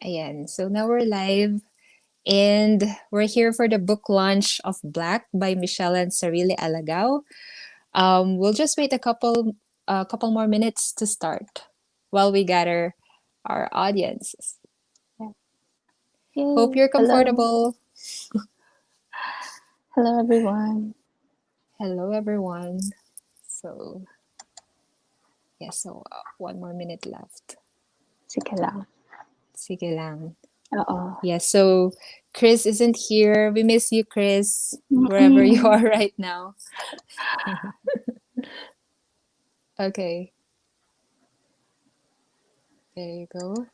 Ayan. So now we're live and we're here for the book launch of Black by Michellan and Sarile Alagao. We'll just wait a couple more minutes to start while we gather our audiences. Yeah. Hope Yay. you're Hello. comfortable. Hello, everyone. Hello, everyone. So, one more minute left. Sige lang. Sige lang. Oo. Yes, so Chris isn't here. We miss you, Chris, wherever you Mm-mm. are right now. Okay, there you go.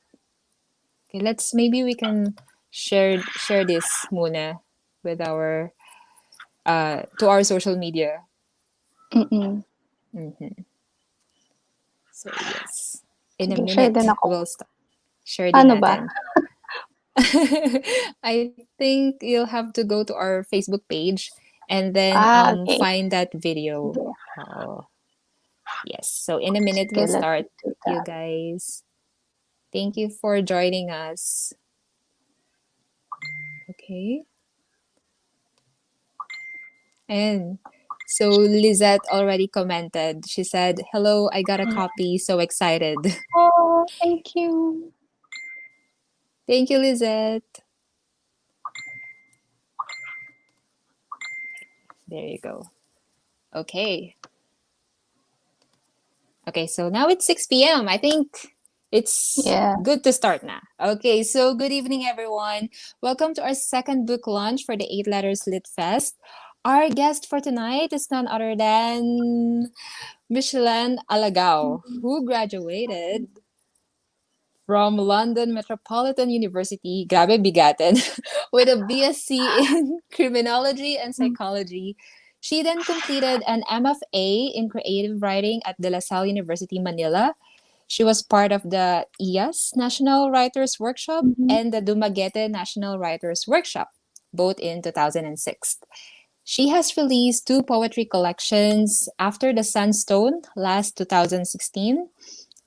Okay, maybe we can share this muna with our to our social media. Mm-mm. Mhm. So yes, in a Sige, share din minute ako. we'll start. Share din Paano ba? natin. I think you'll have to go to our Facebook page and then Okay. find that video. Sige. Oh, yes. So in a minute Sige, we'll let start, me do you that. guys. Thank you for joining us. Okay. And so Lizette already commented. She said, "Hello, I got a copy. So excited." Oh, thank you. Thank you, Lizette. There you go. Okay. Okay, so now it's 6 p.m. I think it's Yeah. good to start now. Okay, so good evening, everyone. Welcome to our second book launch for the Eight Letters Lit Fest. Our guest for tonight is none other than Michellan Alagao, who graduated from London Metropolitan University, grabe bigatin, with a BSc in criminology and psychology. She then completed an MFA in creative writing at De La Salle University, Manila. She was part of the IAS National Writers Workshop Mm-hmm. and the Dumaguete National Writers Workshop, both in 2006. She has released two poetry collections, After the Sunstone, last 2016,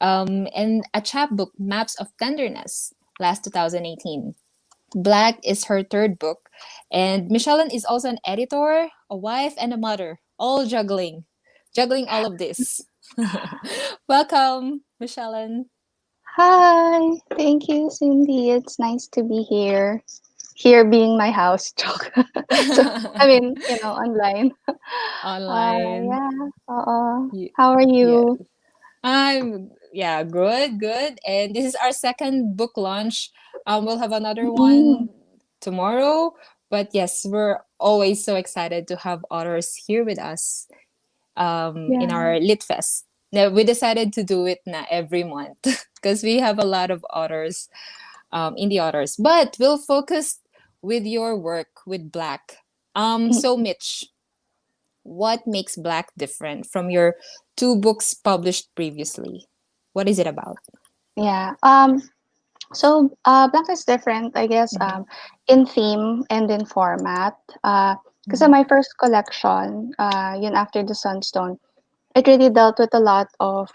and a chapbook, Maps of Tenderness, last 2018. Black is her third book, and Michellan is also an editor, a wife, and a mother, all juggling all of this. Welcome, Michellan. Hi. Thank you, Cindy. It's nice to be here. Here being my house. Joke. So, I mean, online. Online. Yeah. Ye- How are Yeah, you? I'm good. And this is our second book launch. We'll have another Mm-mm. one tomorrow. But yes, we're always so excited to have authors here with us in Yeah. our Lit Fest. Now, we decided to do it na every month because we have a lot of authors in the authors. But we'll focus with your work with Black. So Mitch, what makes Black different from your two books published previously? What is it about? Yeah. So Black is different, I guess, Mm-hmm. in theme and in format. Because Mm-hmm. my first collection, yun After the Sunstone, it really dealt with a lot of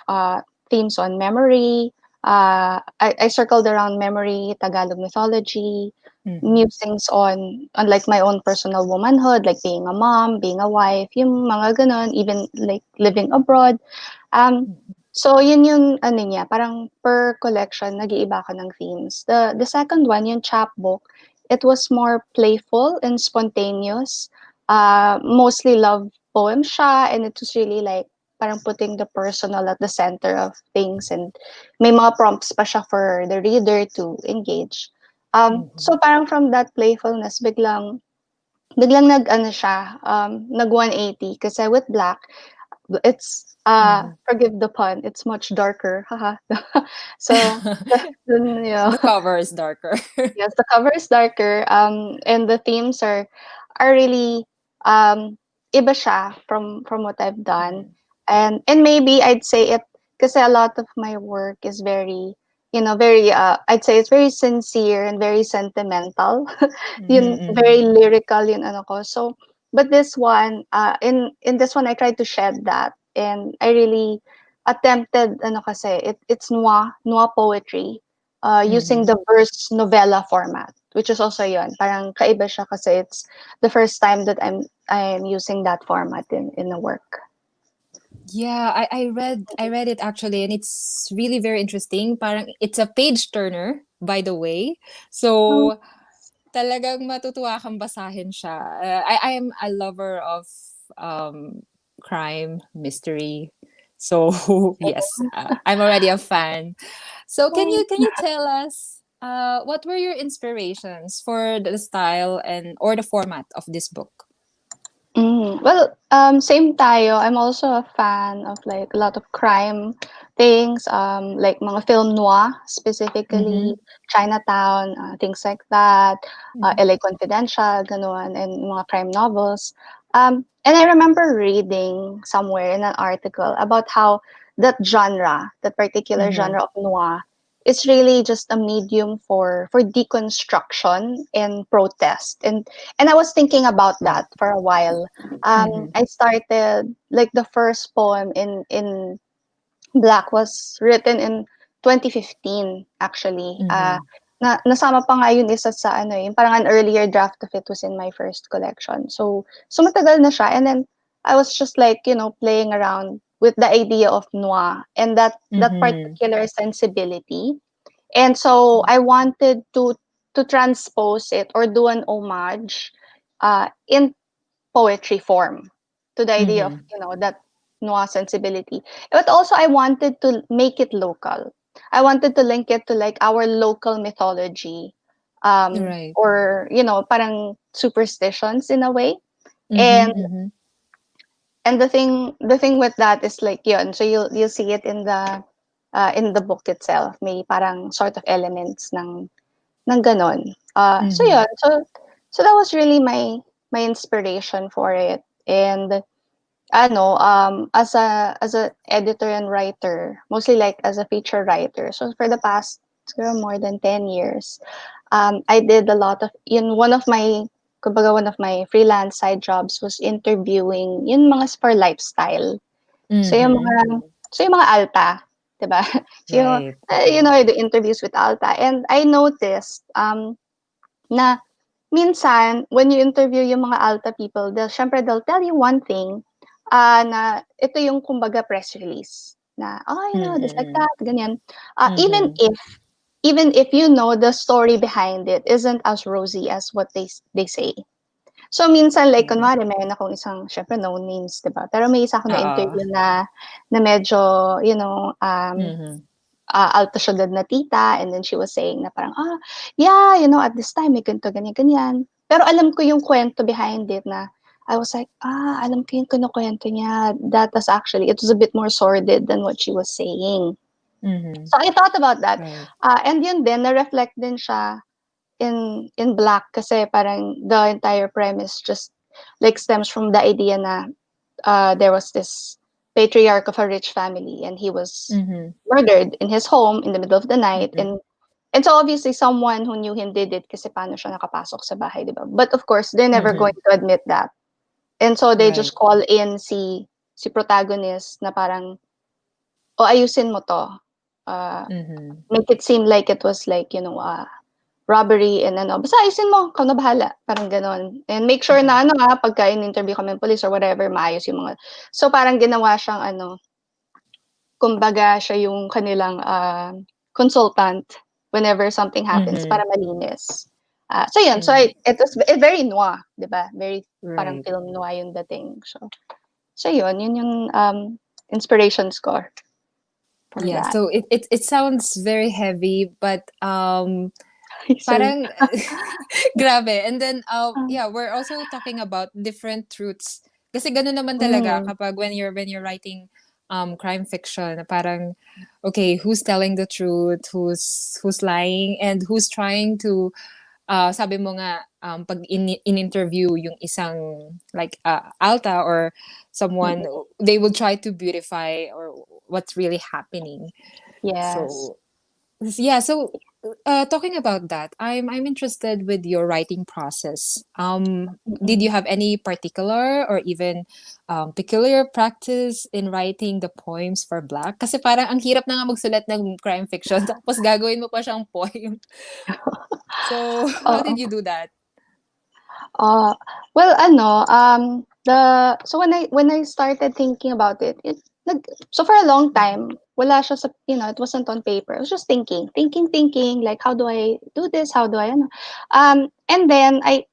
themes on memory. I circled around memory, Tagalog mythology, Mm-hmm. musings on like my own personal womanhood, like being a mom, being a wife, yung mga ganon, even like living abroad. So yun yung ano niya, parang per collection nag-iiba ako ng themes. The second one, yung chapbook, it was more playful and spontaneous. Mostly love poem siya, and it was really like parang putting the personal at the center of things, and may mga prompts pa siya for the reader to engage. So Mm-hmm. parang from that playfulness, biglang nag-ano siya, nag 180 kasi with Black, it's Mm-hmm. forgive the pun, it's much darker. Haha. So dun, The cover is darker. yes, the cover is darker, and the themes are really iba siya from what I've done. Mm-hmm. And maybe I'd say it because a lot of my work is very, very I'd say it's very sincere and very sentimental. Yun, Mm-hmm. very lyrical yun ano ko. So but this one, in this one I tried to shed that, and I really attempted ano kasi it's noir poetry. using Mhm. the verse novella format, which is also yun. Parang kaiba siya kasi it's the first time that I'm using that format in a work. Yeah, I read it actually, and it's really very interesting. Parang it's a page turner, by the way. Oh, So talagang matutuwa kang basahin siya. I am a lover of crime, mystery. So yes, I'm already a fan. So can you tell us what were your inspirations for the style and or the format of this book? Well, same tayo. I'm also a fan of like a lot of crime things, like mga film noir, specifically Mhm. Chinatown, things like that, Mhm. LA Confidential, ganun, and mga crime novels. And I remember reading somewhere in an article about how that particular Mhm. genre of noir, is really just a medium for deconstruction and protest. And I was thinking about that for a while. Mhm. I started like the first poem in Black was written in 2015 actually. Mhm. Nasama pa nga yun isa sa ano yung parang an earlier draft of it was in my first collection. So matagal na siya, and then I was just like, playing around with the idea of noir and that Mhm. particular sensibility. And so I wanted to transpose it or do an homage in poetry form to the idea of Mhm. that noir sensibility. But also I wanted to make it local. I wanted to link it to like our local mythology, Right. or parang superstitions in a way. Mhm. And Mhm. the thing with that is like yun. So you'll see it in the book itself. May parang sort of elements ng gano'n. So Mhm. yun. So that was really my inspiration for it. And ano, as a editor and writer, mostly like as a feature writer. So for the past siguro more than 10 years, I did a lot of yun one of my kumbaga one of my freelance side jobs was interviewing yun mga for lifestyle. So yung Mhm. mga alta, 'di ba? So Right. I do interviews with alta, and I noticed na minsan when you interview yung mga alta people, they'll tell you one thing, na ito yung kumbaga press release na, "Oh, this like Mhm. that," ganyan. Even Mhm. if the story behind it isn't as rosy as what they say. So, minsan like Right. kunwari meron akong isang siyempre no names, 'di ba? Pero may isa akong Oo. na-interview na medyo, Mhm. alta siyudad na tita, and then she was saying na parang, yeah, at this time may ganito, ganyan, ganyan. Pero alam ko yung kwento behind it na I was like, alam ko yung kinukwento niya. That was actually, it was a bit more sordid than what she was saying. Mhm. So I thought about that. Right. And yun din, na-reflect din siya in Black kasi parang the entire premise just like stems from the idea na there was this patriarch of a rich family, and he was Mhm. murdered in his home in the middle of the night, Mhm. and so obviously someone who knew him did it kasi paano siya nakapasok sa bahay, 'di ba? But of course, they're never going Mhm. to admit that. And so they Right. just call in si protagonist na parang, "O ayusin mo 'to. Uh, Mhm. make it seem like it was like, robbery and ano, basta ayusin mo, ikaw na bahala." Parang gano'n. And make sure Mhm. na ano, pagka in-interview kami ng police or whatever, maayos yung mga so parang ginawa siyang ano, kumbaga siya yung kanilang, consultant whenever something happens para Mhm. malinis. So yun, so Right. it was very noir, 'di ba? Very parang Right. film noir yung dating. So yun yung, inspirations ko for Yeah. that. So it sounds very heavy, but Sorry. parang grabe. And then Um, yeah, we're also talking about different truths. Kasi ganun naman talaga mm, kapag when you're writing crime fiction, parang okay, who's telling the truth, who's lying, and who's trying to sabi mo nga pag in-interview yung isang like alta or someone, mm, they will try to beautify or what's really happening. yes. So yeah, so talking about that, I'm interested with your writing process. Did you Mm. have any particular or even peculiar practice in writing the poems for Black? Kasi parang ang hirap na nga magsulat ng crime fiction, tapos gagawin mo pa siyang poem. So, how Oo. did you do that? Ah, well ano, so when I started thinking about it, so for a long Mhm. time, wala siya sa, it wasn't on paper. I was just thinking, like, how do I do this? How do I, ano? And then I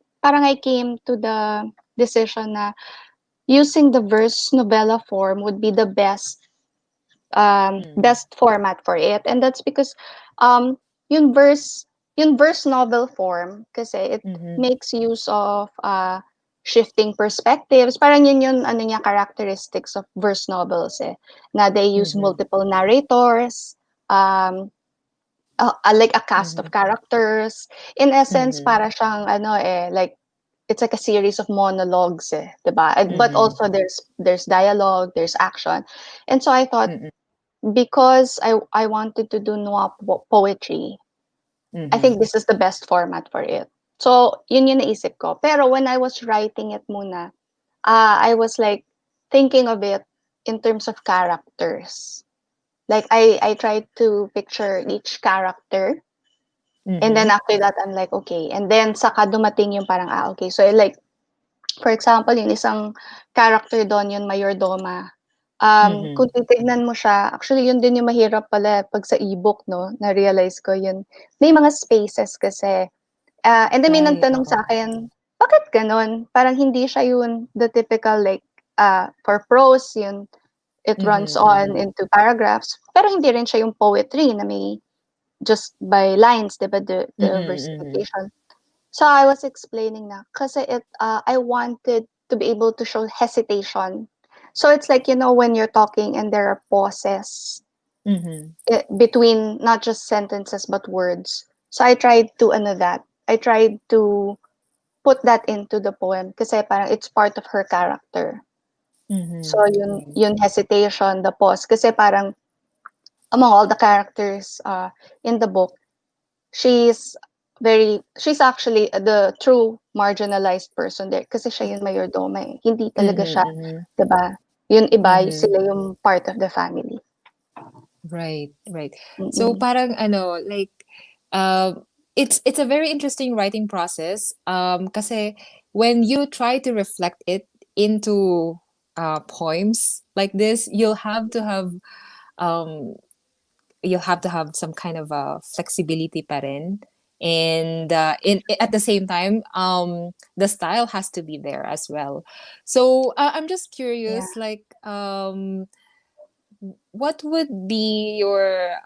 came to the decision na using the verse novella form would be the Mm. best format for it. And that's because um yung verse yung verse novel form kasi it Mhm. makes use of shifting perspectives. Parang yun yung ano niya characteristics of verse novels na they use Mhm. multiple narrators, um like a cast of Mhm. characters. In essence, Mhm. para siyang like it's like a series of monologues, 'di ba? But Mhm. also there's dialogue, there's action. And so I thought, Mhm. because I wanted to do noir poetry, I Mhm. think this is the best format for it. So, yun yung naisip ko. Pero when I was writing it muna, I was like thinking of it in terms of characters. Like I tried to picture each character, and then Mhm. after that I'm like, okay. And then saka dumating yung parang okay. So like for example, yung isang character doon, yung Mayordoma. Mhm. Kung titignan mo siya, actually yun din yung mahirap pala 'pag sa e-book 'no, na-realize ko yun. May mga spaces kasi, and then may Right, nagtanong oo. sa'kin, "Bakit gano'n?" Parang hindi siya yun the typical like, for prose yun, it runs Mhm. on Mhm. into paragraphs, pero hindi rin siya yung poetry na may just by lines, 'di ba, the Mhm. Mhm. versification. So I was explaining na kasi I wanted to be able to show hesitation. So it's like, when you're talking and there are pauses Mhm. between not just sentences but words. So I tried to that. I tried to put that into the poem kasi parang it's part of her character. So Mhm. Right. yun hesitation, the pause kasi parang among all the characters in the book, she's actually the true marginalized person there kasi siya yung mayordoma Hindi talaga Mhm. siya, Mhm. 'di ba? Yung iba, Mhm. sila yung part of the family. Right, right. So Mm. parang ano, like it's a very interesting writing process kasi when you try to reflect it into poems like this, um you'll have to have some kind of flexibility pa rin. And in at the same time, the style has to be there as well. So I'm just Yeah. curious, like what would be your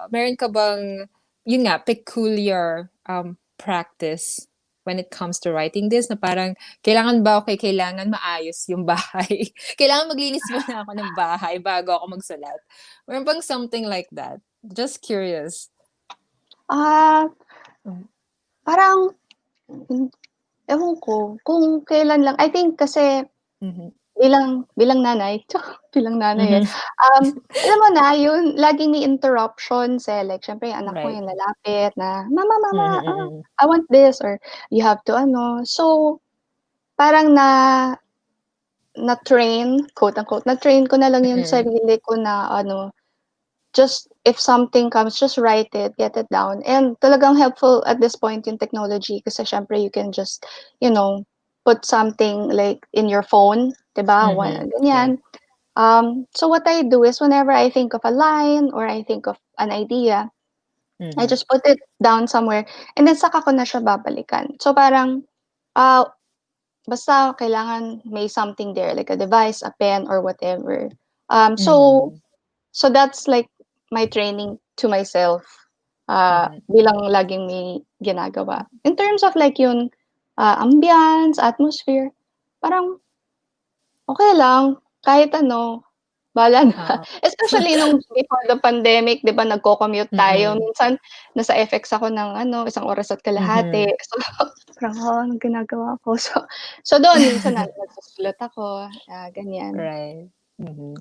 meron ka bang yun nga peculiar practice when it comes to writing this na parang kailangan maayos yung bahay. Kailangan maglinis muna ako ng bahay bago ako magsulat. Meron bang something like that? Just curious. Ah, Mm. parang ewan ko kung kailan lang. I think kasi Mhm. bilang nanay, bilang nanay, Mhm. alam mo na yun laging may interruptions, like siyempre yung anak mo Right. yung lalapit na, "Mama, Mhm. Mhm. I want this," or you have to ano. So, parang na-train, quote unquote, na-train ko na lang yung Mhm. sarili ko na ano, just if something comes, just write it, get it down. And talagang helpful at this point yung technology kasi siyempre you can just, you know, put something like in your phone, 'di ba? Mhm. Right. Ganyan. So what I do is whenever I think of a line or I think of an idea, I Mhm. just put it down somewhere and then saka ko na siya babalikan. So parang, ah, basta kailangan may something there, like a device, a pen, or whatever. So Mhm. so that's like my training to myself, Mhm. bilang laging may ginagawa. In terms of like yung, ambiance, atmosphere, parang okey lang, kahit ano, bahala na. Oo. Especially nung before the pandemic, 'di ba nagko-commute tayo, Mm. minsan nasa FX ako ng ano, 1 oras at kalahati. Mhm. So, parang, anong ginagawa ko? So dun minsan nagsusulat ako, ganyan. Right.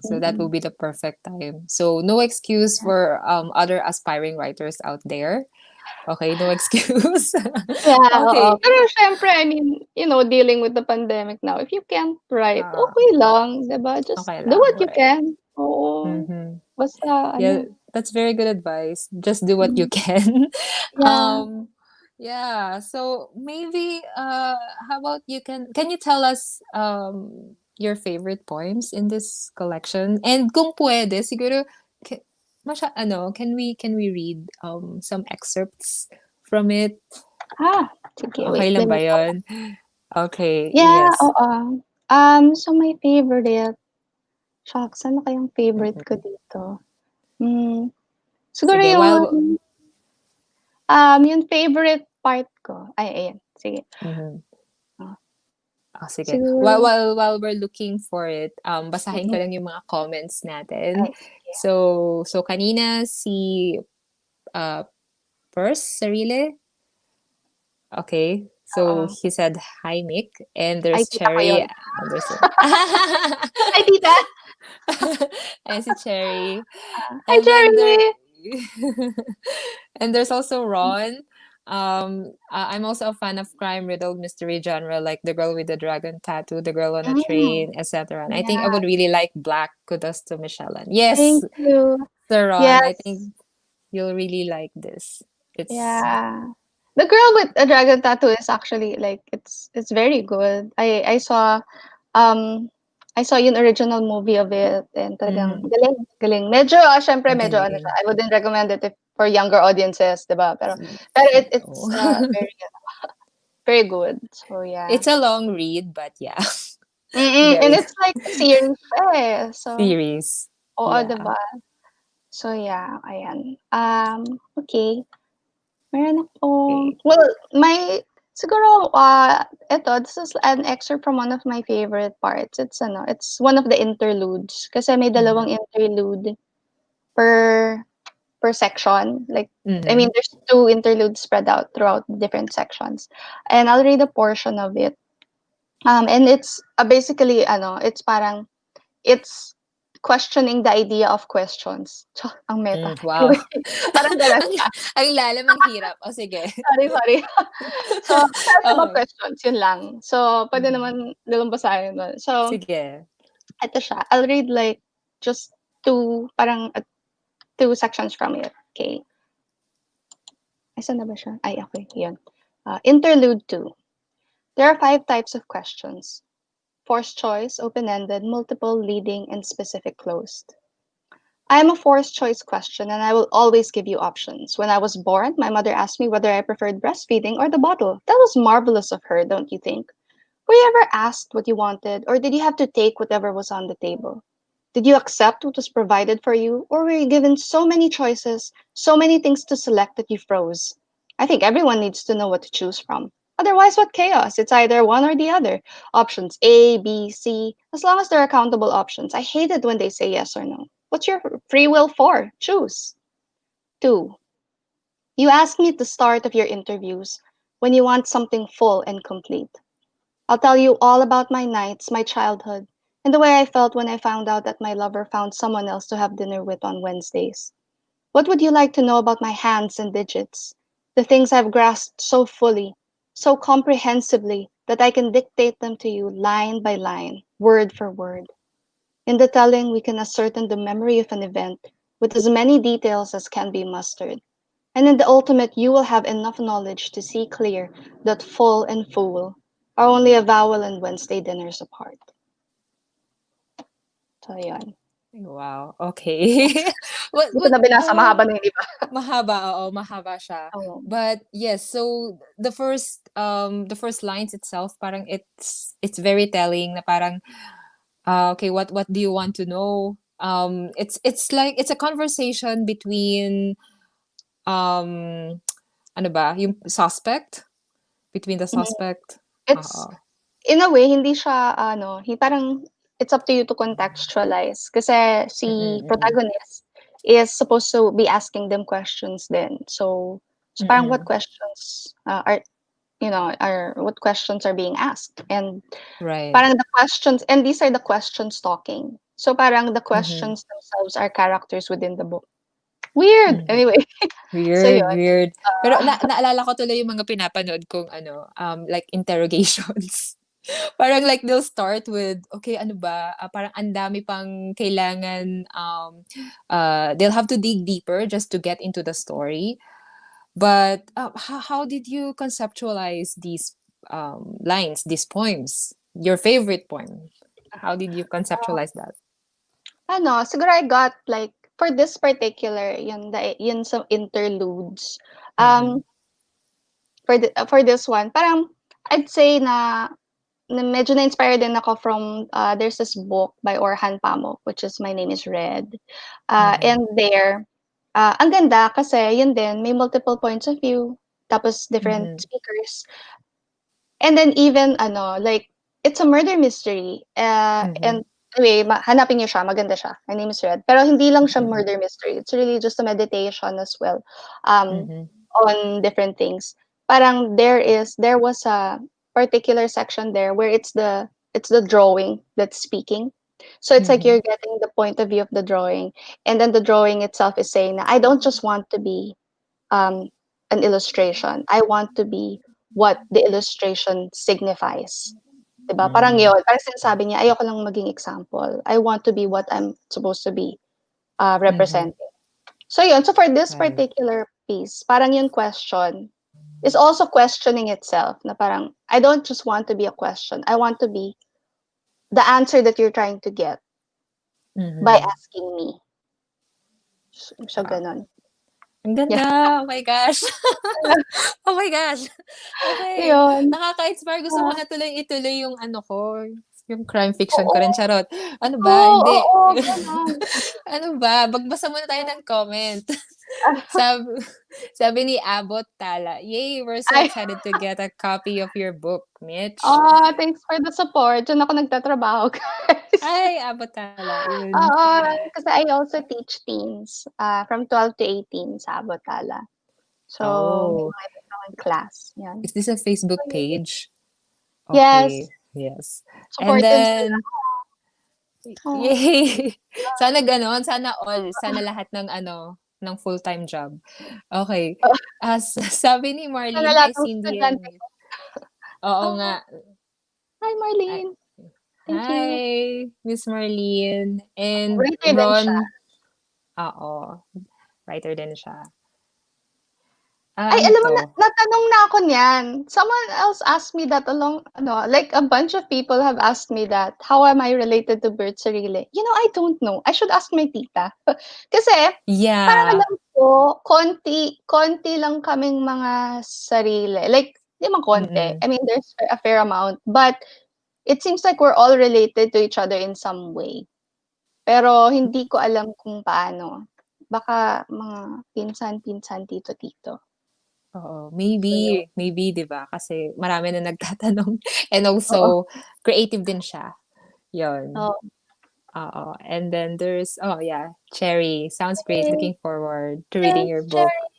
So that will be the perfect time. So no excuse for other aspiring writers out there. Okay, no excuse. Yeah, oo. Okay. Pero siyempre, I mean, dealing with the pandemic now, if you can't write, Uh, okay lang, 'di ba? Just okay do lang, what you right? can. Oo. Mm-hmm. Basta Yeah, ano, that's very good advice. Just do what you mm, can. yeah. um, yeah. So maybe how about can you tell us your favorite poems in this collection? And kung pwede, siguro can we read some excerpts from it? Sige, Okay wait, lang let ba me go. 'yon? Okay, Yeah, yes. oo. So my favorite, shucks, ano kayang favorite ko Mm-mm. dito? Hmm, siguro Sige, yung favorite part ko, ay ayan, sige. mhm. Oh, Oh, sige. While, siguro, while, while we're looking for it, basahin ko mm, lang yung mga comments natin. ay sige. So kanina si uh, Sarile. Okay. So Oo. he said, hi, Mick. And Ay, there's tita ko yun. Cherry Anderson. Hi, tita! And si Cherry. Hi, And then there, Jeremy! and there's also Ron. I'm also a fan of crime riddled mystery genre, like The Girl with the Dragon Tattoo, The Girl on a Mm, Train, etc. And I think I yeah, would really like Black. Kudos to Michellan. Yes, thank you. Sir Ron, I Yes, think you'll really like this. It's yeah. The girl with a dragon tattoo is actually like it's very good. Um I saw yung original movie of it and talagang mm, galing, galing. Medyo syempre ang medyo ano siya. galing. I wouldn't recommend it if for younger audiences, 'di ba? Pero it's Oh. very very good. So yeah. It's a long read, but yeah, And very it's like a series pa eh. So, series. oo, 'di Yeah. ba? So yeah, ayan. Okay. Meron akong Okay. well, siguro, this is an excerpt from one of my favorite parts. It's one of the interludes kasi may Mm-hmm. dalawang interlude per per section. Like, I mean, Mm-hmm. there's two interludes spread out throughout different sections. And I'll read a portion of it. And it's basically, it's parang, it's questioning the idea of questions. Ang meta. Wow. Anyway, parang gano'n ang, siya. ang lalim, ang hirap. O, sige. Sorry, sorry. So, search about Okay. questions, yun lang. So, pwede Mhm. naman nilang basahin nun. So, Sige. eto siya. I'll read like just two sections from it. Okay. Ay, saan na ba siya? Ay, okay. Yun. Interlude 2. There are 5 types of questions. Forced choice, open-ended, multiple, leading, and specific closed. I am a forced choice question, and I will always give you options. When I was born, my mother asked me whether I preferred breastfeeding or the bottle. That was marvelous of her, don't you think? Were you ever asked what you wanted, or did you have to take whatever was on the table? Did you accept what was provided for you, or were you given so many choices, so many things to select that you froze? I think everyone needs to know what to choose from. Otherwise, what chaos? It's either one or the other. Options A, B, C, as long as they're accountable options. I hate it when they say yes or no. What's your free will for? Choose. 2. You ask me at the start of your interviews when you want something full and complete. I'll tell you all about my nights, my childhood, and the way I felt when I found out that my lover found someone else to have dinner with on Wednesdays. What would you like to know about my hands and digits? The things I've grasped so fully, so comprehensively, that I can dictate them to you line by line, word for word. In the telling, we can ascertain the memory of an event with as many details as can be mustered. And in the ultimate, you will have enough knowledge to see clear that full and fool are only a vowel and Wednesday dinners apart. So, yun. Wow. Okay. what Hindi ko what na binasa, mahaba na yun, di ba? mahaba, oo, mahaba siya. Oo. But yes, so the first lines itself parang it's very telling na parang okay, what do you want to know? It's like it's a conversation between um ano ba, yung suspect, between the Mhm. suspect. It's, Oo. in a way, hindi siya, parang, it's up to you to contextualize. Kasi si Mm, mm. protagonist is supposed to be asking them questions then. So parang what Mm. questions what questions are being asked. And Right. parang the questions, and these are the questions talking. So parang the Mhm. questions themselves are characters within the book. Weird! Mhm. Anyway, so Weird, yun. weird. Pero naalala ko tuloy yung mga pinapanood kong ano, like interrogations. Parang like they'll start with, okay, ano ba? Parang ang dami pang kailangan, they'll have to dig deeper just to get into the story. But how did you conceptualize these lines, these poems? Your favorite poem? How did you conceptualize that? Ano, siguro I got like for this particular yun sa interludes. Mm-hmm. Um, for this one, parang I'd say na medyo na-inspire din ako from there's this book by Orhan Pamuk which is My Name is Red. Mm-hmm. And there, ang ganda kasi yun din may multiple points of view tapos different Mm-hmm. speakers. And then even ano, like, it's a murder mystery, Mm-hmm. and anyway, hanapin niyo siya, maganda siya. My Name is Red. Pero hindi lang siya Mm-hmm. murder mystery, it's really just a meditation as well, um, Mm-hmm. on different things. Parang there was a particular section there where it's the drawing that's speaking. So it's like Mm-hmm. you're getting the point of view of the drawing, and then the drawing itself is saying na, "I don't just want to be um, an illustration. I want to be what the illustration signifies." 'Di ba? Parang Mm-hmm. yun, parang sinasabi niya, "Ayoko lang maging example. I want to be what I'm supposed to be, Mm-hmm. representing." So yun, so for this Right. particular piece, parang yung question is also questioning itself na parang, I don't just want to be a question. I want to be the answer that you're trying to get by Mm-hmm. asking me. So Wow. gano'n. Ang Yeah. ganda! Oh my gosh! Oh my gosh! Okay. Yun. Nakaka-inspire. Gusto ko Ah, na tuloy ituloy yung ano ko, yung crime fiction ko oo. rin. Charot. Ano ba? Oo, Hindi. oo, gano'n. Ano ba? Magbasa muna tayo ng comment. Sabi, sabi ni Abot Tala, yay, we're so Ay, excited to get a copy of your book, Mitch. thanks for the support. Diyan ako nagtatrabaho, guys. Ay, Abot Tala, yun. Oo, kasi I also teach teens, from 12 to 18 sa Abotala. So, may Oh, mga iba't ibang class, 'yan. is this a Facebook page? Yes, Okay, yes. And supportive sila. then, Oh, yay! Sana gano'n, sana all, sana lahat ng ano, ng full-time job. Okay. oo, Sabi ni sana Marlene, lahat hi ng Cindy estudyante and ko. oo nga. Ah, hi Ay, Marlene, thank you. hi, Miss Marlene. And Writer din siya. Ron, oo, writer din siya. Ay, Ano alam mo na 'to? natanong na ako niyan. Someone else asked me that along ano, like a bunch of people have asked me that, "How am I related to Bert Sarile?" You know, I don't know. I should ask my tita. Kasi parang Yeah. alam ko konti konti lang kaming mga Sarile. Like, 'di naman konti. Mm. I mean, there's a fair amount, but it seems like we're all related to each other in some way. Pero hindi ko alam kung paano. Baka mga pinsan-pinsan, tito-tito. Oo, So, yun. maybe 'di ba, kasi marami na nagtatanong and Oo. also creative din siya, 'yun. Oo. Oo, and then there's oh yeah, Cherry, sounds great, Yes, looking forward to reading your yes, book. Cherry.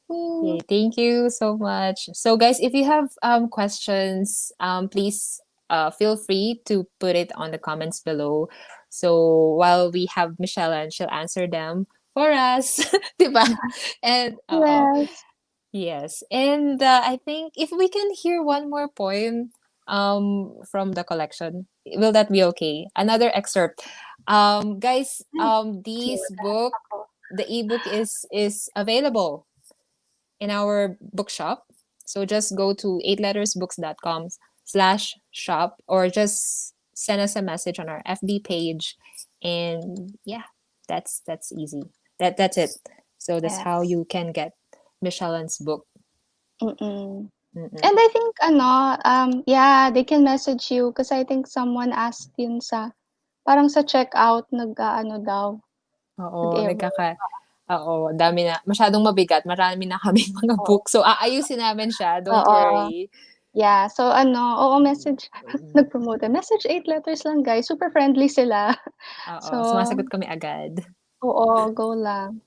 Hmm. Okay, thank you so much. So guys, if you have questions, please feel free to put it on the comments below. So while we have Michelle and she'll answer them for us, 'di ba? And Yes. yes. And I think if we can hear one more poem from the collection, will that be okay? Another excerpt. Guys, Ay, sige this maghahanap book, ako. the ebook is available in our bookshop. So just go to 8lettersbooks.com/shop or just send us a message on our FB page. And yeah, that's easy. That's it. So that's how Yes. you can get Michellan's book. Mm. Mm-mm. And I think ano, yeah, they can message you kasi I think someone asked yun sa parang sa checkout nag-aano daw, Oo, nag-error. oo, dami na, masyadong mabigat. Marami na kaming mga Oo, book. So aayusin namin siya. Don't oo. worry. Yeah, so ano, oo message Mm. nag-promote, "Message 8 letters lang guys, super friendly sila." Oo, So, sumasagot kami agad. oo, go lang.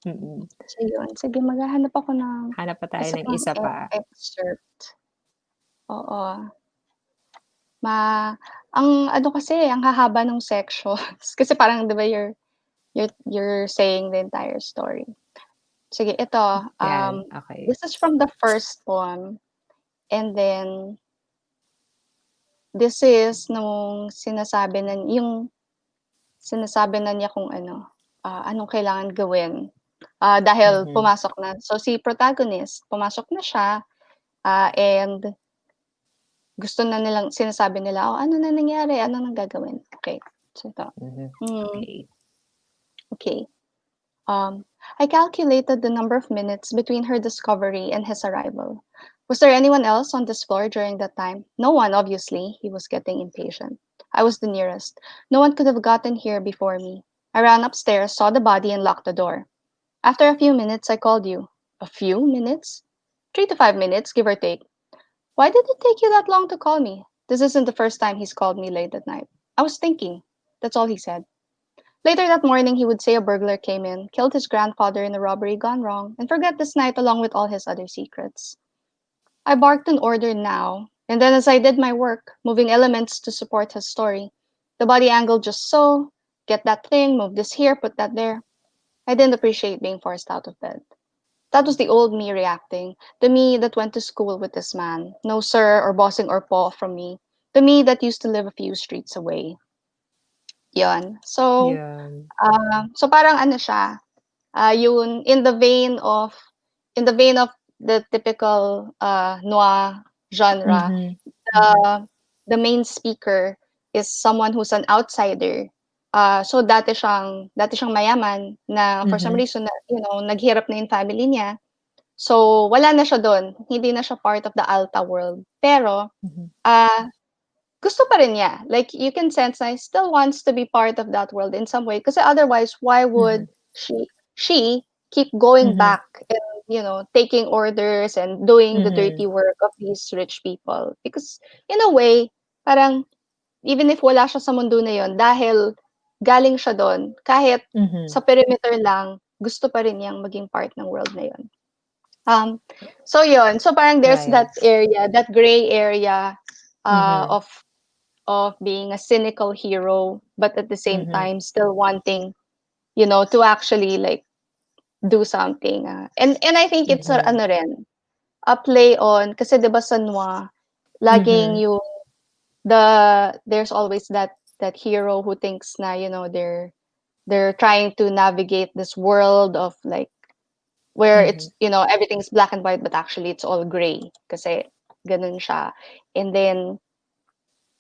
Mm. So yun, sige maghahanap ako ng Hanap pa tayo isa ng pang isa pa. excerpt. Oo. Ma ang ano kasi, ang hahaba nung sections kasi parang 'di ba you're saying the entire story. Sige ito, Yan, okay. this is from the first poem and then this is nung sinasabi na niya kung ano, anong kailangan gawin, dahil Mhm, pumasok na so si protagonist, pumasok na siya, and gusto na nilang sinasabi nila, "Oh, ano na nangyari? Ano nang gagawin?" Okey, so ito, mhm, hmm, okey. okey. I calculated the number of minutes between her discovery and his arrival. Was there anyone else on this floor during that time? No one, obviously. He was getting impatient. I was the nearest. No one could have gotten here before me. I ran upstairs, saw the body, and locked the door. After a few minutes, I called you. A few minutes? 3 to 5 minutes, give or take. Why did it take you that long to call me? This isn't the first time he's called me late at night. I was thinking. That's all he said. Later that morning, he would say a burglar came in, killed his grandfather in a robbery gone wrong, and forget this night along with all his other secrets. I barked an order now, and then as I did my work, moving elements to support his story, the body angled just so, get that thing, move this here, put that there. I didn't appreciate being forced out of bed. That was the old me reacting, the me that went to school with this man, no sir or bossing or paw from me, the me that used to live a few streets away. Yon. Yan. So parang ano siya, yun in the vein of the typical, noir genre, Mhm, mhm, the the main speaker is someone who's an outsider. So dati siyang mayaman na for some mhm, reason na, naghirap na yung family niya. So wala na siya dun, hindi na siya part of the Alta world. Pero, mhm, ah gusto pa rin niya. Like, you can sense na he still wants to be part of that world in some way. Kasi otherwise, why would mhm, she keep going mhm, back and, taking orders and doing the dirty mhm, work of these rich people? Because in a way, parang even if wala siya sa mundo na yun, dahil galing siya dun, kahit mhm. sa perimeter lang, gusto pa rin niyang maging part ng world na yun. Um, so yun. So parang there's Right. that area, that gray area, Mhm, of being a cynical hero, but at the same mhm, time still wanting, to actually like do something. And I think it's a mhm, ano rin, a play on kasi 'di ba sa noir, laging mhm, yung there's always that hero who thinks na, they're trying to navigate this world of like where mhm, it's, everything's black and white but actually it's all gray kasi ganun siya. And then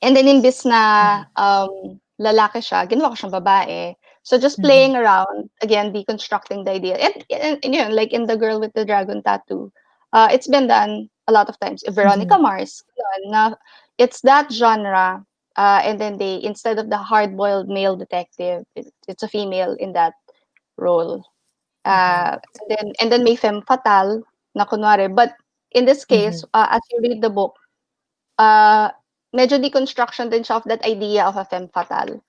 And then imbes na, mhm, lalaki siya, ginawa ko siyang babae. So just mhm, playing around, again, deconstructing the idea. And yun, like in The Girl with the Dragon Tattoo, it's been done a lot of times. Veronica mhm, Mars, yun, na it's that genre, and then they instead of the hard-boiled male detective, it's a female in that role. mhm, And then may femme fatale na kunwari. But in this case, mhm. as you read the book, uh, medyo deconstruction din siya of that idea of a femme fatale.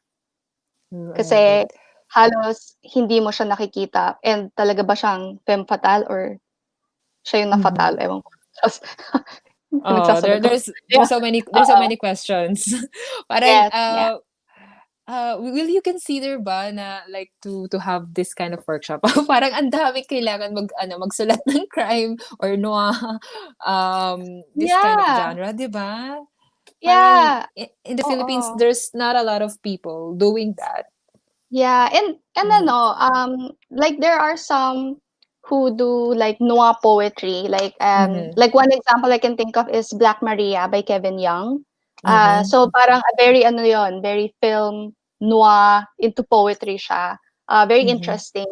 I love Kasi it. halos hindi mo siya nakikita and talaga ba siyang femme fatale or siya yung na-fatal, Mhm. ewan ko. Tapos Oh, nagsasagot ako. there's Yeah, so many oo. questions. Parang Yes, yeah. will you consider ba na like to have this kind of workshop? Parang ang dami kailangan magsulat ng crime or noir, this kind of Yeah, genre, 'di ba? Parang yeah, in the Philippines, oo. there's not a lot of people doing that. Yeah, and Mhm, ano, like there are some who do like noir poetry. mhm, Like one example I can think of is Black Maria by Kevin Young. mhm, So parang a very ano yon, very film noir into poetry siya. Very mhm, interesting.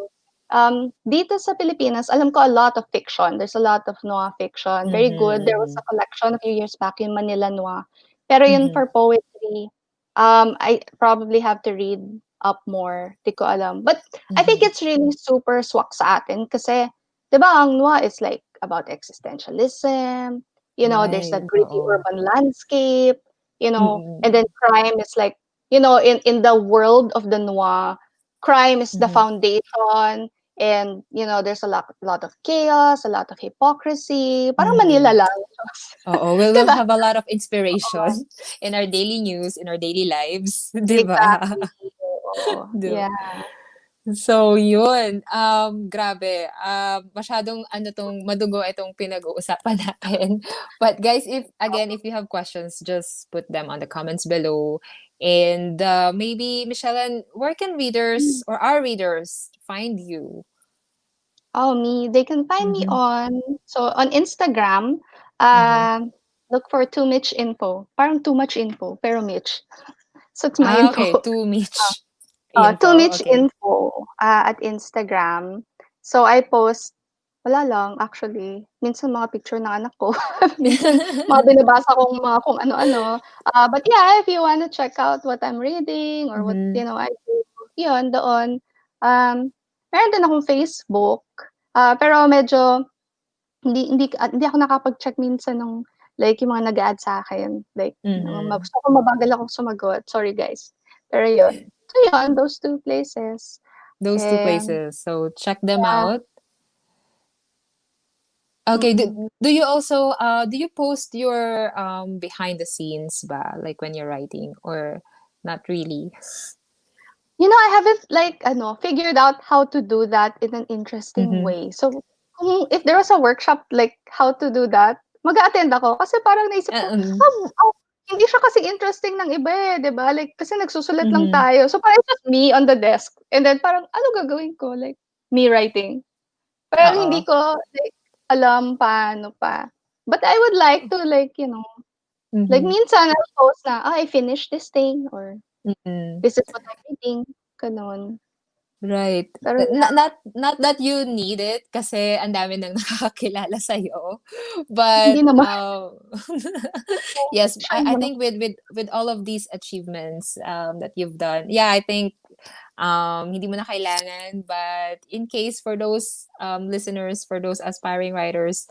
Dito sa Pilipinas, alam ko a lot of fiction. There's a lot of noir fiction. Very good. There was mhm, a collection a few years back, yung Manila Noir. Pero yun mhm, for poetry, I probably have to read up more, di ko alam. But I think mhm, it's really super swak sa atin kasi, di ba, ang noir is like about existentialism, there's right, that gritty oo. urban landscape, and then Mm, crime is like, in the world of the noir, crime is the mhm, foundation, and, there's a lot of chaos, a lot of hypocrisy, parang Manila mhm. lang. Oo, we'll 'Di ba? have a lot of Oo, inspiration in our daily news, in our daily lives, 'di ba? exactly, oo, 'Di ba? yeah. So, yun, grabe, masyadong ano 'tong madugo itong pinag-uusapan natin. But guys, if again, if you have questions, just put them on the comments below. And, maybe, Michellan, where can readers Hmm. or our readers find you? Oh, me, they can find me Mhm, on Instagram, mhm. um, look for Too Much Info. Parang too much info, pero Mitch. So it's my info. Okay, to Ah, Mitch Too info, Much okay. Info, at Instagram. So I post wala lang actually, minsan mga picture ng anak ko, minsan mga binabasa kong mga kung ano-ano. But yeah, if you wanna check out what I'm reading or what, Mhm, I do, yun doon. Meron din akong Facebook, pero medyo hindi ako nakapag-check minsan ng like yung mga nag-a-add sa'kin, like mhm. so kung mabagal akong sumagot, sorry guys. Pero yun. So yun, those two places. Those two And places, so check them yeah, out. Okay, mm. do you also do you post your behind the scenes ba like when you're writing or not really? I haven't like figured out how to do that in an interesting Mhm. way. So, kung if there was a workshop like how to do that, mag-a-attend ako kasi parang naisip ko, Mm. hindi siya kasi interesting ng iba eh, 'di ba? Like kasi nagsusulat lang Mhm. tayo. So parang just me on the desk. And then parang ano gagawin ko? Like me writing. Parang hindi Oo. ko like alam paano pa. But I would like to like Mhm. minsan I'll post na, I finished this thing or Mm. this is what I'm reading, gano'n. Right. Pero Not that you need it kasi ang dami nang nakakakilala sa'yo. hindi But, naman. yes, Sure I naman think ako. with all of these achievements, that you've done, yeah, I think, hindi mo na kailangan. But in case for those, listeners, for those aspiring writers,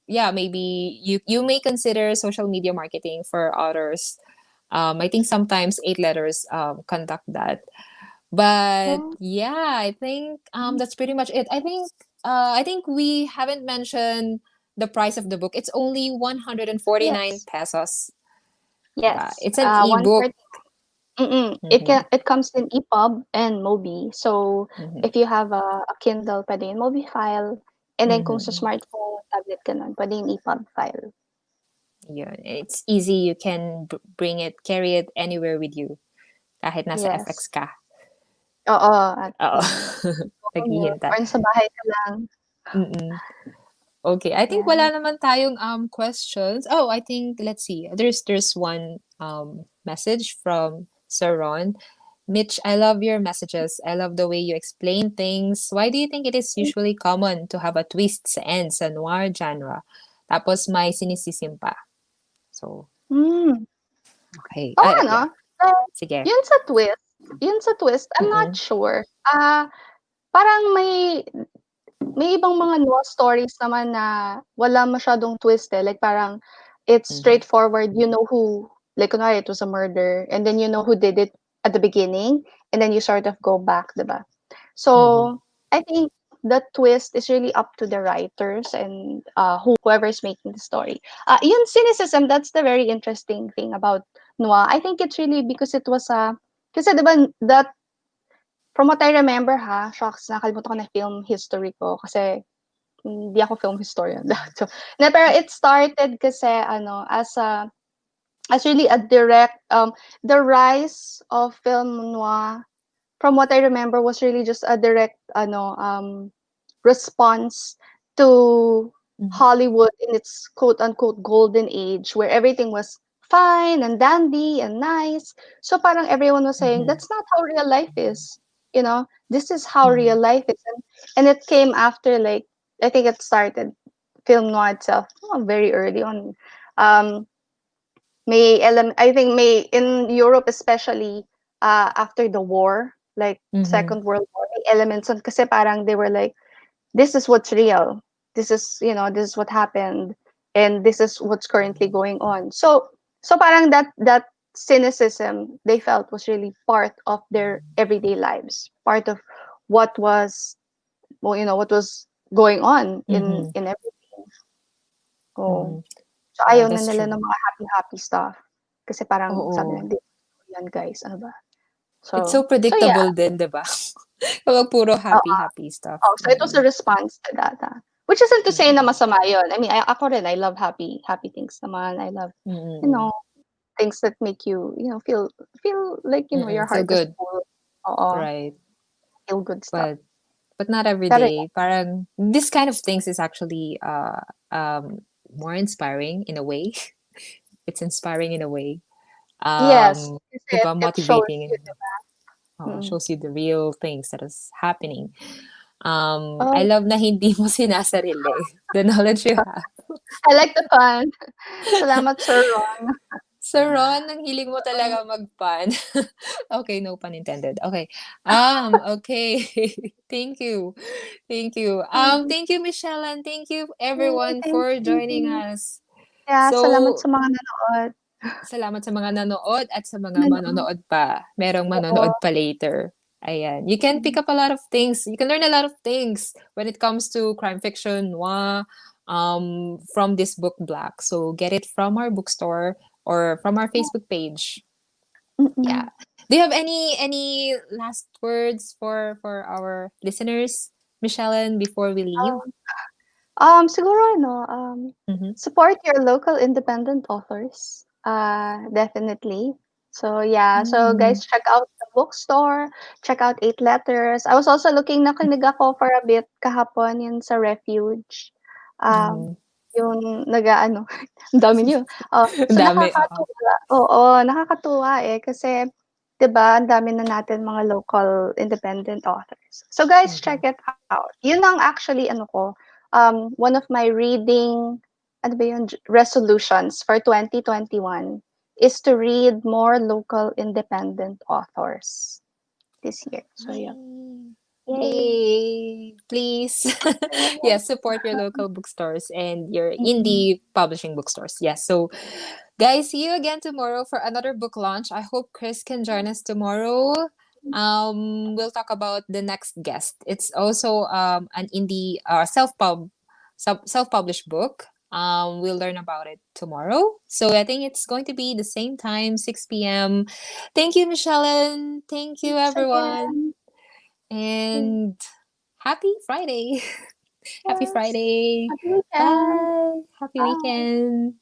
yeah, maybe you may consider social media marketing for others. I think sometimes eight letters, conduct that. But Oh, yeah, I think that's pretty much it. I think we haven't mentioned the price of the book. It's only 149 yes. pesos. Diba? Yes, It's an 1/4. ebook. Mm-hmm, It comes in EPUB and Mobi. So, mm-hmm, if you have a Kindle, puwede in Mobi file, and then kung sa mm-hmm. smartphone, tablet gano'n, puwede in EPUB file. Yun. It's easy. You can bring it, carry it anywhere with you. Kahit nasa FX Yes. ka. Oo, at Oo. nagko-commute Naghihintay. or nasa bahay ka lang. Mm-mm. Okay, I think Yeah. wala naman tayong questions. Oh, I think let's see. There's one message from Sir Ron. Mitch, I love your messages. I love the way you explain things. Why do you think it is usually common to have a twist sa end sa noir genre? Tapos may sinisisim pa. So, Hmm. okay. Oo nga 'no? Yeah. Eh, Sige. yun sa twist, I'm not Mm-mm. sure. Parang may ibang mga love stories naman na wala masyadong twist, eh, like parang it's Mm-hmm. straightforward, you know who like kunwari it was a murder and then you know who did it at the beginning and then you sort of go back, 'di ba? Mm-hmm. So, I think the twist is really up to the writers and, whoever's making the story. Yung cynicism, that's the very interesting thing about Noah. I think it's really because it was kasi 'di ba that from what I remember shocks nakalimutan ko na film history ko kasi hindi ako film historian. So, pero it started kasi as really a direct the rise of film noir from what I remember was really just a direct response to Mm-hmm. Hollywood in its quote unquote golden age where everything was fine and dandy and nice. So parang everyone was saying Mm-hmm. that's not how real life is. This is how Mm-hmm. real life is. And it came after like I think it started film noir itself very early on. Um I think may in Europe especially after the war, like Mm-hmm. Second World War, may elements on kasi parang they were like this is what's real. This is what happened and this is what's currently going on. So parang that cynicism they felt was really part of their everyday lives, part of what was what was going on in Mm-hmm. in everything. Mm-hmm. Oh, Yeah, ayaw na that's nila true. ng mga happy-happy stuff. Kasi parang sabi nila, Oo. "Hindi yan guys, ano ba?" It's so So yeah, predictable din, 'di ba? Kapag puro happy, oo. happy stuff. Oh, so it was a response to that, which isn't to say na Mm. masama yun. I mean, ako rin, I love happy things naman. I love, you Mm. know, things that make you, feel like, Mm. your Feel heart is good, full. Oo, right? feel good stuff. But not every Pero day. Parang this kind of things is actually more inspiring in a way. It's inspiring in a way. yes, Um, kasi 'Di ba, it shows motivating in you, a way. 'di ba? Mm. Shows you the real things that is happening. I Oh, love na hindi mo sinasarili the knowledge you have. I like the fun. Salamat, Sir Ron. So Ron, ang hiling mo talaga mag-pun. Okay, no pun intended. Okay. Okay. Thank you. Thank you. Mm, Thank you, Michelle, and thank you mm, everyone thank for joining you. us. Yeah, salamat So, sa mga nanood. salamat sa mga nanood at sa mga Nanood, manonood pa. Merong oo. manonood pa later. Ayan. You can pick up a lot of things. You can learn a lot of things when it comes to crime fiction, noir, from this book Black. So get it from our bookstore or from our Facebook page. Yeah. Mm. Do you have any last words for our listeners, Michellan, before we leave? Um, siguro ano, Mm-hmm. support your local independent authors, definitely. So, yeah. So, Mm-hmm. guys, check out the bookstore, check out Eight Letters. I was also nakinig ako for a bit kahapon yun sa Refuge. Um, Mm-hmm. yung nag-aano, ang dami niyo. Oh, Ang so dami, oo. nakakatuwa. Oo, nakakatuwa kasi 'di ba, ang dami na natin mga local independent authors. So guys, Mm-hmm. check it out. Yun ang actually ano ko, one of my reading, ano ba yun, resolutions for 2021 is to read more local independent authors this year. So yeah. Yay! Yay. Yay! Please, Yeah. yes, support your local bookstores and your Mm-mm. indie publishing bookstores. Yes. So, guys, see you again tomorrow for another book launch. I hope Chris can join us tomorrow. We'll talk about the next guest. It's also an indie self published book. We'll learn about it tomorrow. So I think it's going to be the same time, 6 p.m. Thank you, Michelle. Thank you, Thanks everyone. again. Okay. And happy Friday. Happy Yes. Friday. Happy weekend. Bye. Happy Bye. weekend.